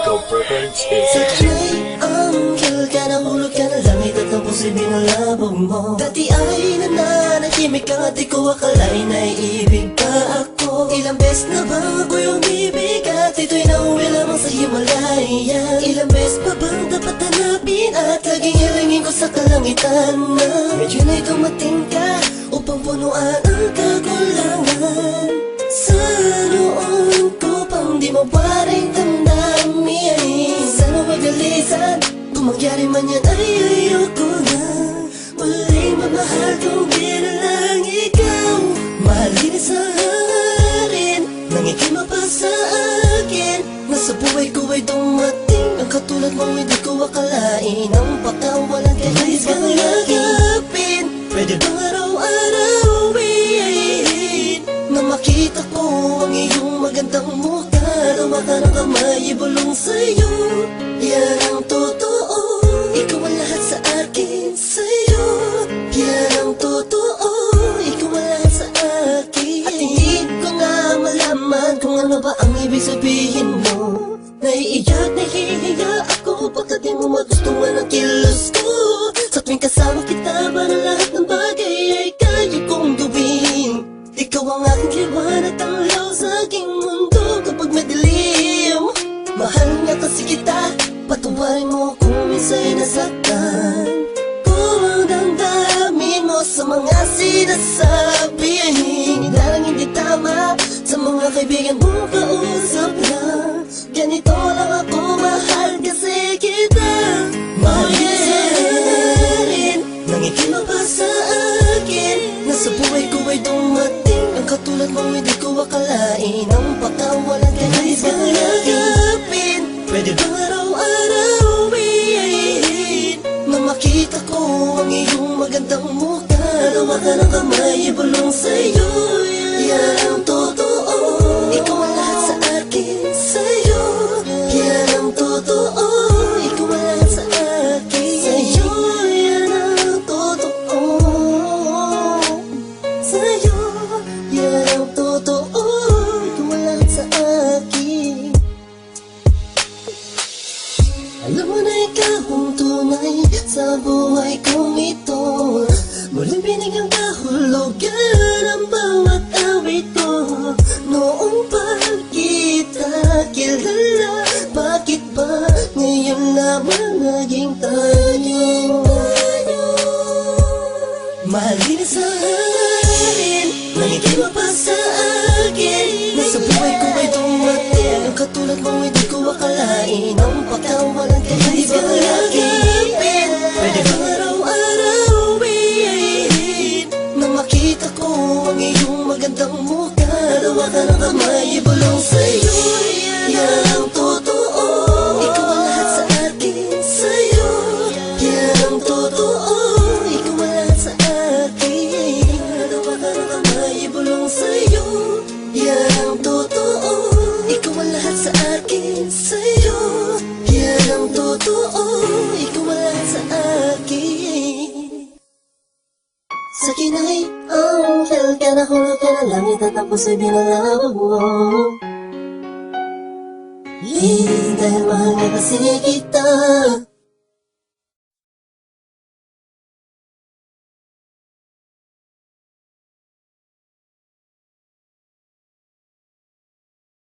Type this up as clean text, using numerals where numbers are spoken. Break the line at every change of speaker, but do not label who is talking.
ikaw perfect.
Sa kanay, anghel ka na, hulog ka na langit at ang puso'y binalabog mo. Dati ay nananahimik ka at di ko akalain na iibig pa ako. Ilang beses na ba ako'y umibig at ito'y nauwi lamang sa Himalaya. Ilang beses pa bang dapat hanapin at laging hilingin ko sa kalangitan na medyo na'y dumating ka upang punuan ang kakulangan. Sa noon ko pang di mawaring damdamin, sana magalisan, kung mangyari man yan ay ayoko na muling mamahal kung di na lang ikaw. Mahalin sa harin nang ikima pa sa akin, na sa buhay ko ay dumating ang katulad mo, hindi ko akalain ang pagkawalan ka nais kang yakapin. Pwede bang araw-arawin na makita ko ang iyong magandang mukha, tawakan ng kamay, ibulong sa'yo. Yan ang totoo, ikaw ang lahat sa akin, sa'yo. Yan ang totoo, ikaw ang lahat sa akin. At hindi ko nga malaman kung ano ba ang ibig sabihin mo. Naiiyak, nahihiya ako pagkat di mo magustuhan ang kilos ko. Sa tuwing kasama kita, para lahat ng bagay ay kaya kong gawin. Ikaw ang aking liwanag, tanglaw sa aking mundo kapag madilim. Mahal nga kasi kita, patuwarin mo kung minsa'y nasaktan. Kung ang damdamin mo sa mga sinasabi ay hinilang hindi tama, sa mga kaibigan mo kausap lang. Ganito lang ako, mahal kasi kita. Mahalin sa harin nang ikima pa sa akin, na sa buhay ko ay dumating ang katulad mo, hindi ko akalain ang pagkawalan ka nais kang yakapin. Pwede bang araw-arawin na makita ko ang iyong magandang mukha, tawakan ng kamay, ibulong sa'yo. Yan ang totoo, ikaw ang lahat sa akin, sa'yo. Yan ang totoo, ikaw ang lahat sa akin, sa'yo. Yan ang totoo, sa'yo. Yan ang totoo, ikaw ang lahat sa akin. Alam mo na ikaw ang tunay sa buhay kong ito. Muling binigyan kahulugan ang bawat awit ko. Noong pa kita kilala, bakit ba ngayon lamang naging tayo? Mahalin sa harin nang ikima pa sa akin, na sa buhay ko ay dumating ang katulad mo, hindi ko akalain ang pagkawalan ka nais kang yakapin. Pwede bang araw-arawin na makita ko ang iyong magandang mukha, tawakan ng kamay, ibulong sa'yo. Yan ang totoo, ikaw ang lahat sa akin, sa'yo. Yan ang totoo, ikaw ang lahat sa akin, tawakan ng kamay, ibulong sa'yo. Yan ang totoo, ikaw ang lahat sa akin, sa'yo. Yan ang totoo, ikaw ang lahat sa akin. Sa kinay, anghel ka na, hulog ka na langit at ang puso'y binalabog mo. Dahil mahal nga kasi kita.